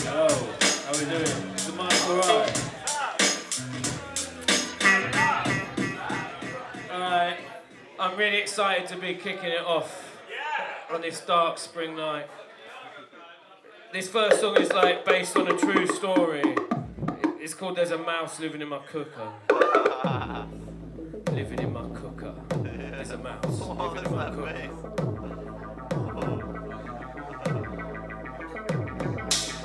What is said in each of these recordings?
Hello, how we doing? Is the mic alright? Alright, I'm really excited to be kicking it off on this dark spring night. This first song is like based on a true story. It's called There's a Mouse Living in My Cooker. Living in my cooker. There's a mouse living in my cooker.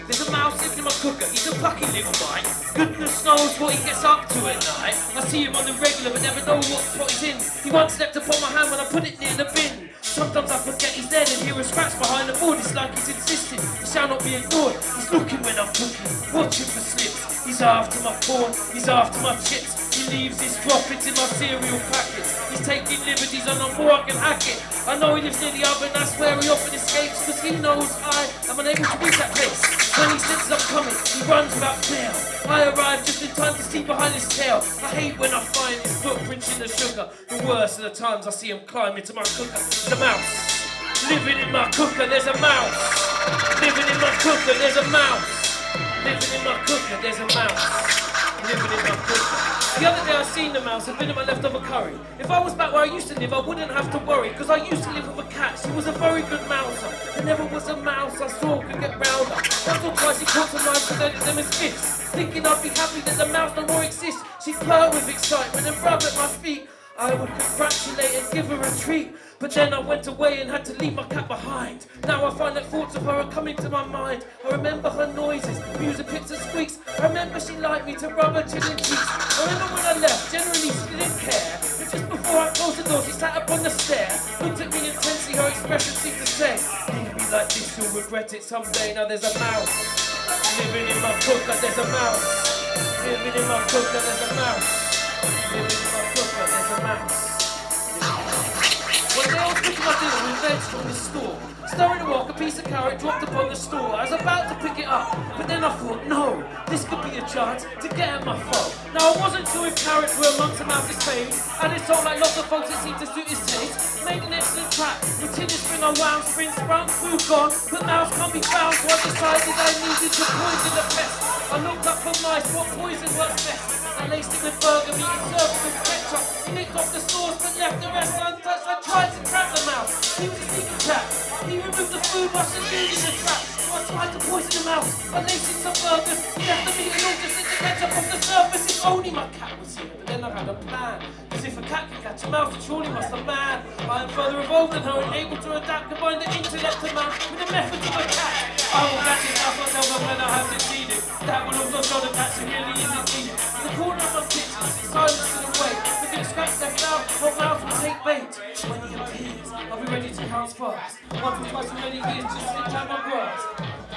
There's a mouse living in my cooker. He's a plucky little mite. Goodness knows what he gets up to at night. I see him on the regular but never know what he's in. He once stepped upon my hand when I put it near the bin. Sometimes I forget he's dead and hear a scratch behind the board. It's like he's insisting he shall not be ignored. He's looking when I'm cooking, watching for slips. He's after my corn, he's after my chips. He leaves his profits in my cereal packets. He's taking liberties and I'm more I can hack it. I know he lives near the oven, that's where he often escapes. Cause he knows I am unable to reach that place. When he senses I'm coming, he runs without fail. I arrive just in time to see behind his tail. I hate when I find his footprints in the sugar. The worst of the times I see him climb into my cooker. The mouse, living in my cooker, there's a mouse. Living in my cooker, there's a mouse. Living in my cooker, there's a mouse. Living in my cooker. The other day I seen the mouse had been in my leftover curry. If I was back where I used to live, I wouldn't have to worry. Cause I used to live with a cat, she was a very good mouser. There never was a mouse I saw could get round her. Once or twice she caught some mice, presented them as gifts. Thinking I'd be happy that the mouse no more exists. She'd purr with excitement and rub at my feet. I would congratulate and give her a treat. But then I went away and had to leave my cat behind. Now I find that thoughts of her are coming to my mind. I remember her noises, music picks and squeaks. I remember she liked me to rub her chin and cheeks. I remember when I left, generally she didn't care. But just before I closed the door, she sat up on the stair. Looked at me intensely, her expression seemed to say, leave me like this, you'll regret it someday. Now there's a mouse, living in my cooker, there's a mouse. Living in my cooker, there's a mouse. Living in my cooker, there's a mouse. One day I was cooking my dinner with veg from the store. Stirring the wok, a piece of carrot dropped upon the store. I was about to pick it up, but then I thought, no, this could be a chance to get at my foe. Now I wasn't sure if carrots were amongst the mouth's fame, and it sounded like lots of folks it seemed to suit his taste. Made an excellent trap, with tin and spring I wound, spring sprung, food gone, but mouse can't be found, so I decided I needed to poison the pest. I looked up for mice, what poison works best? I laced it with burger meat and served it with ketchup. He licked off the sauce but left the rest untouched. I tried to trap the mouse, he was a sneaky trap. He removed the food while she food in the trap. So I tried to poison the mouse. I laced in some burgers, he left the meat and all just lit the ketchup off the surface. If only my cat was here, but then I had a plan. Cause if a cat can catch a mouse, it surely must have man. I am further evolved than her and able to adapt, combine the intellect of man with the methods of a cat. I will catch it, that's what tell them when I have succeeded. That will also show the cat she really isn't needed. In the corner of my kitchen, I sit silence in the way. If it scratch left out, what mouse will take bait? When he appears, I'll be ready to pounce fast. Once or twice in many years, just slip down my grass.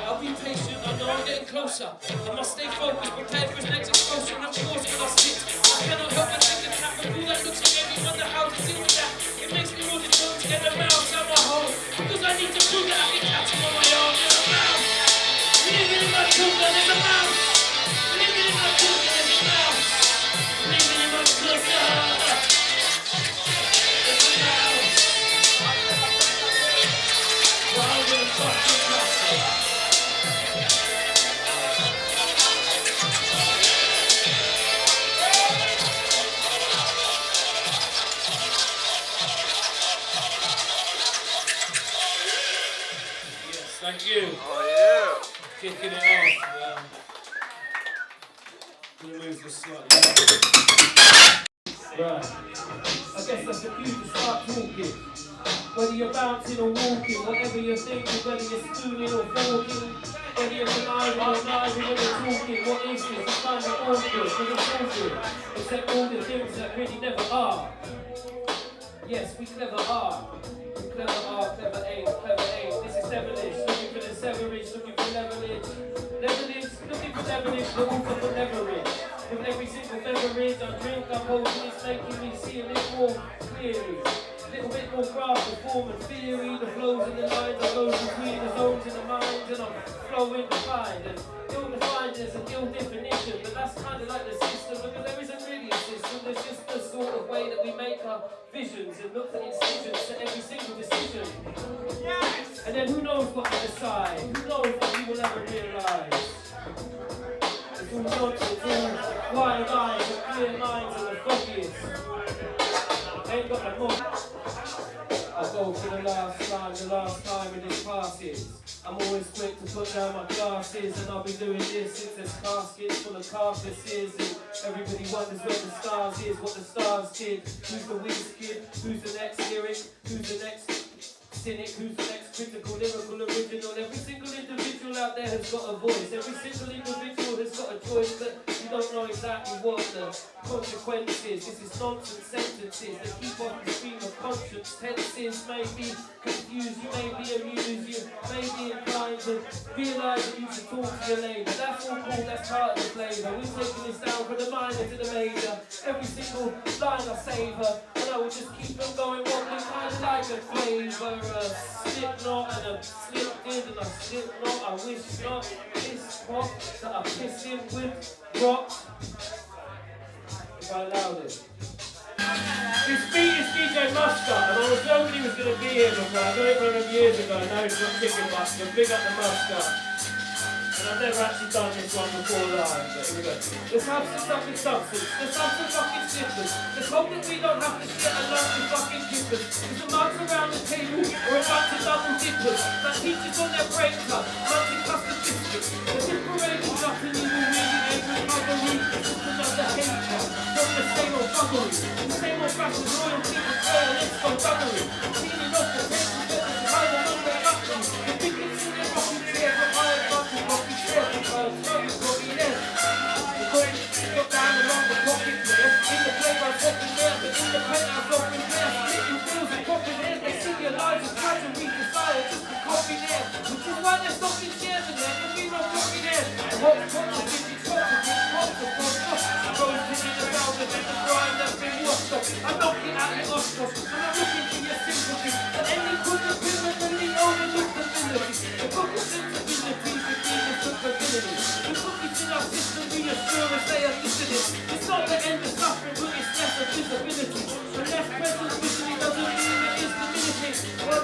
I'll be patient, I know I'm getting closer. I must stay focused, prepared for his next exposure. And of course, when I sit, I cannot help but think the cat with all that looks at me, wonder how to deal with that. It makes me more determined to get the mouse out my hole. Because I need to prove that I can catch him on my own. There's a mouse. Living in my cooker, there's a mouse. Living in my cooker, there's a mouse. Living in my cooker. There's a mouse. Wild and fucking plastic. Yes, thank you. Oh yeah. Kicking it off. We'll move this slightly. Right. I guess that's the cue to start talking. Whether you're bouncing or walking, whatever you're thinking, whether you're spooning or forking, whether you're conniving or kniving when you're talking, what is this? It's kind of awkward, because it's all good, except all the things that really never are. Yes, we clever are. Clever are, clever aim, clever aim. This is devilish, looking for the severage, looking for leverage. Leverage, looking for leverage, but also for leverage. With every single beverage I drink, I'm hoping it's making me see a little more clearly. A little bit more grasp of form and theory. The flows and the lines I go between the zones in the mind, and I'm flowing defined. And ill-defined is an ill definition, but that's kind of like the system, because there isn't really a system. There's just the sort of way that we make our visions and look for incisions to every single And then who knows what to decide? Who knows what we will ever realise? It's all nonsense, it's all wild eyes, and clear minds, and the foggiest. Ain't got the moment. I'll go for the last time when this passes. I'm always quick to put down my glasses, and I'll be doing this since there's caskets full of carcasses, and everybody wonders where the stars is, what the stars did. Who's the weakest kid? Who's the next lyric? Who's the next cynic? Who's the next critical, lyrical, original? Every single individual out there has got a voice. Every single individual has got a choice, but you don't know exactly what the consequences. This is nonsense sentences that keep off the stream of conscience. Tenses may be confused, you may be amused, you may be inclined to realise that you should talk to your neighbour. That's all cool, that's part of the flavour. We're taking this down from the minor to the major. Every single line I savour, and I will just keep them going, wobbling kind of like a flavor. Slip knot and a slipped in and a slip knot. I wish not. This pot that I piss in with rot. If I allowed it. This beat is DJ Mustard, and I was hoping he was going to be here before. I got it from him years ago. Now he's got chicken mustard. Big up the Mustard. And I've never actually done this one before live, but here we go. Let's have some fucking substance. Let's have some fucking slippers. Let's hope that we don't have to sit and lunch with fucking kippers. There's a mugs around the table, or a bunch of double dippers. That teachers on their break club, munching custard biscuits. The separated nothing you will really aim with motherly. It's just another hater. From the same old buggery. The same old fashioned royalty to play and let's go buggery. Cleaning off the table, get the time along their buttons. The biggest in their rocking chair, but I am fucking rocking chair. Got down along the pocket there. In the playground popping there, but in the penthouse open there. Splitting bills and popping there. They see your lives as tragedy, desire just to copy there. Which is why they're stopping shares in there. There'll be no copy there. The whole culture gives you trouble, gives pops of pops. Rose pitching the thousands in the grime that's been washed up. I'm knocking out your nostrils, and I'm looking for your sympathy. And any good criminally overlooked ability. The book of sensibilities with demons of ability. The cookies in our system reassure us they are listening. It's not the end of suffering, but it's less of visibility. The less presence visually doesn't mean it is diminishing. Well,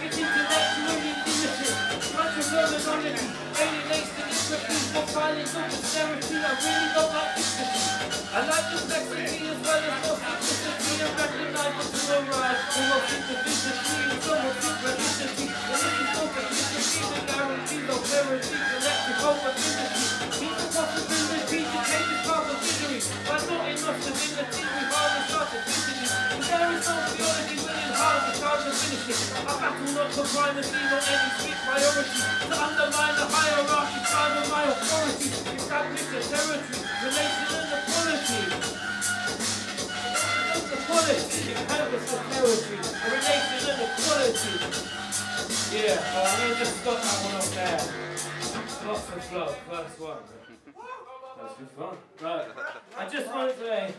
it's intellectually limited. Controversial knowledge alienates the expertise for violence of austerity. I really don't like dignity. I like complexity as well as more simplicity. And recognize what to arise. Almost individually and somewhat synchronicity. And if it's no complicity, the guarantees of clarity, collective opportunity. Means the possibility to change the path of misery. By not enough stability, we've always started visioning. And there is no theology within how the time to finish it. I battle not for primacy, nor any sweet priority. To undermine the hierarchy, time of my authority. Establish the territory, relation and equality. The quality, canvas the territory, a relation and equality. Yeah, I'm going to just stop that one up there. Lots of flow, first one. That was good fun. Right, I just wanted to say,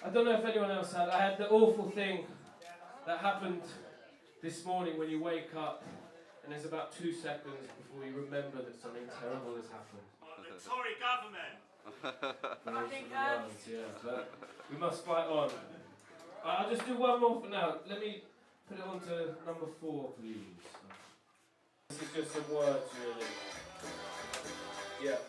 I don't know if anyone else had, I had the awful thing that happened this morning when you wake up and there's about 2 seconds before you remember that something terrible has happened. The Tory government. Yeah, but we must fight on. I'll just do one more for now. Let me put it on to number 4, please. This is just some words, really. Yeah.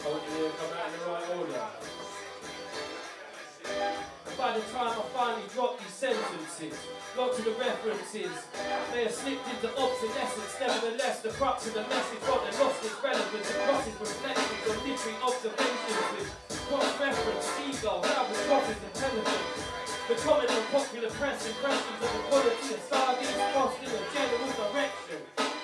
I want you to come out in the right order. By the time I finally drop these sentences, lots of the references may have slipped into obsolescence. Nevertheless, the crux of the message rather lost its relevance across its reflections on literary observations with cross-reference, seagull, travel crosses intelligence. The comment on popular press impressions of the quality of sardines tossed in a general direction.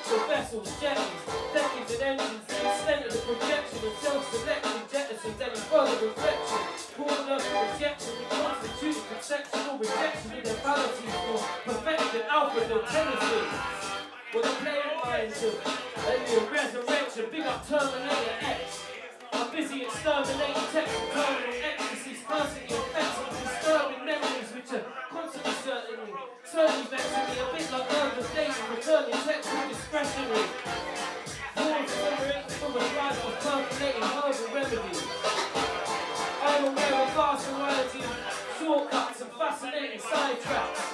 The vessels, jetties, deckings and engines, the extent of the projection of self-selection jettisons any further reflection. Corner, rejection, the constituted conceptual rejection in their fallacies for perfection, alpha, no tendencies. Well, the player minds of alien resurrection, big up Terminator X. I'm busy exterminating text and terminal ecstasies, personally effects of disturbing memories which are constantly certainly vexing me, a bit like nervous dating, returning text with discretionary. Forms generated from a drive of percolating herbal remedies. I'm aware of vast variety of shortcuts and fascinating sidetracks.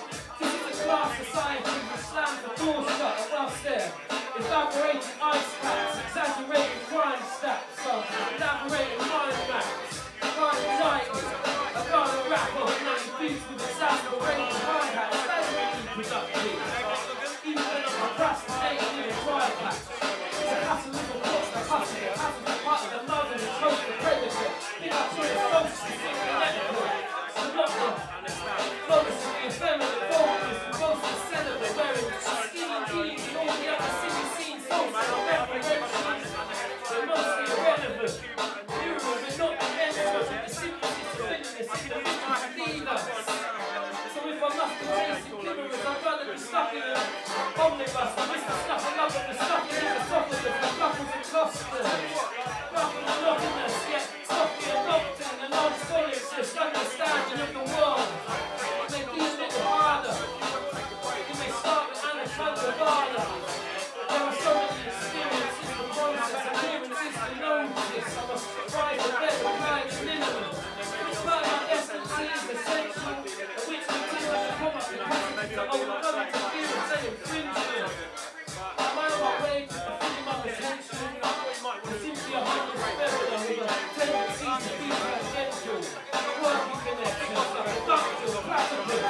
stuck in an omnibus. I miss the stuff I love, but the stuff is the esophagus, the fluffles and clusters. Ruffle and knockiness, yet softly adopting the non-solidness, understanding of the world. It may be a little harder. It may start with Anaconda Vada. There are so many experiences, the process, appearances to notice. I must try to better apply the minimum. Which part of my destiny is essential, and which continues to come up capacity to overcome interference and infringement. Am I on my way to fulfilling my potential? Or simply a hopeless feather with a tendency to be tangential? Working connections like a ductal, a platypus.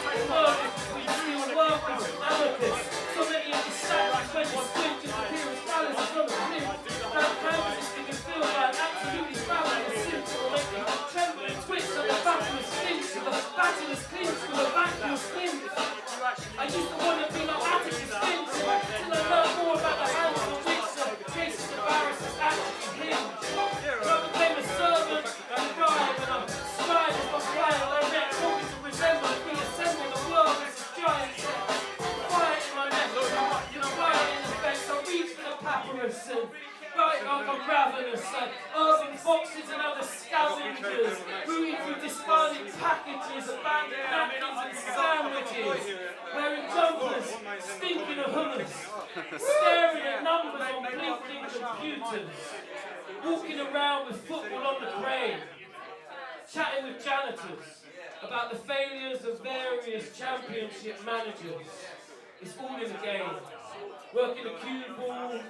The word is between steel workers and anarchists. So many of these statues when they squint just appear as palaces from a cliff. That canvas you can feel like absolutely fabulous since it will make you tremble and twitch on the fabulous clinch of a fabulous clinch with a vacuous clinch. I used to want to be like Atkins till I learned more about the hands on which the cases of barristers actually hinge. I became a servant and a bride, and I'm striving as my client direct, hoping to resemble and reassemble the world as a giant set. Quiet in my method, quiet in the face, I reach for the papyrus and right like I'm ravenous, urban foxes and other scavengers, moving through discarded packages, abandoned napkins and sandwiches, wearing jumpers, stinking of hummus, staring at numbers on blinking computers, walking around with football on the brain, chatting with janitors about the failures of various championship managers. It's all in the game. Working a cue ball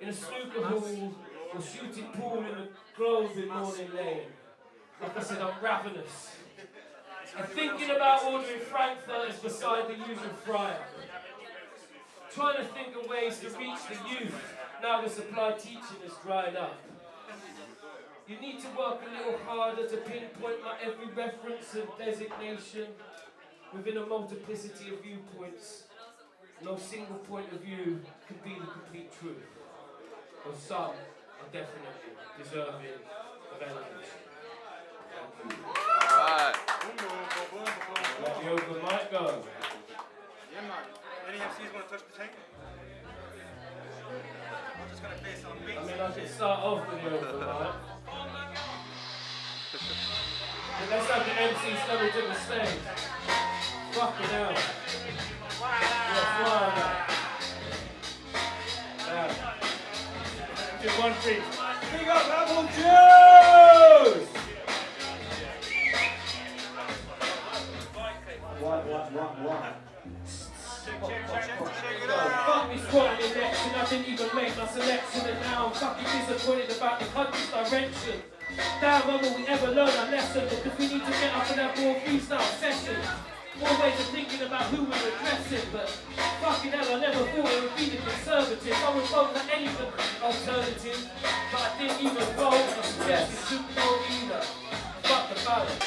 in a snooker hall or shooting pool in the Globe in Morning Lane. Like I said, I'm ravenous. I'm thinking about ordering frankfurters beside the usual fryer. Trying to think of ways to reach the youth now the supply teaching has dried up. You need to work a little harder to pinpoint my every reference and designation within a multiplicity of viewpoints. No single point of view can be the complete truth. But some are definitely deserving of elevation. Thank you. Alright. Let the open mic go. Yeah, man. Any MCs want to touch the tank? I'm just going to play some beats. I mean, I could start off with the open mic. But let's have the MC step to the stage. Fucking hell. Yeah, fly now. Yeah. Do one thing. Big up Appljuic! What? Fuck me squatting election, I didn't even make my selection, and now I'm fucking disappointed about the country's direction. Damn, when will we ever learn a lesson? Because we need to get up and have more freestyle sessions. More ways of thinking about who we're addressing, but fucking hell, I never thought it would be the Conservatives. I would vote for anything alternative, but I didn't even vote. I suggested shouldn't vote either. Fuck the ballot.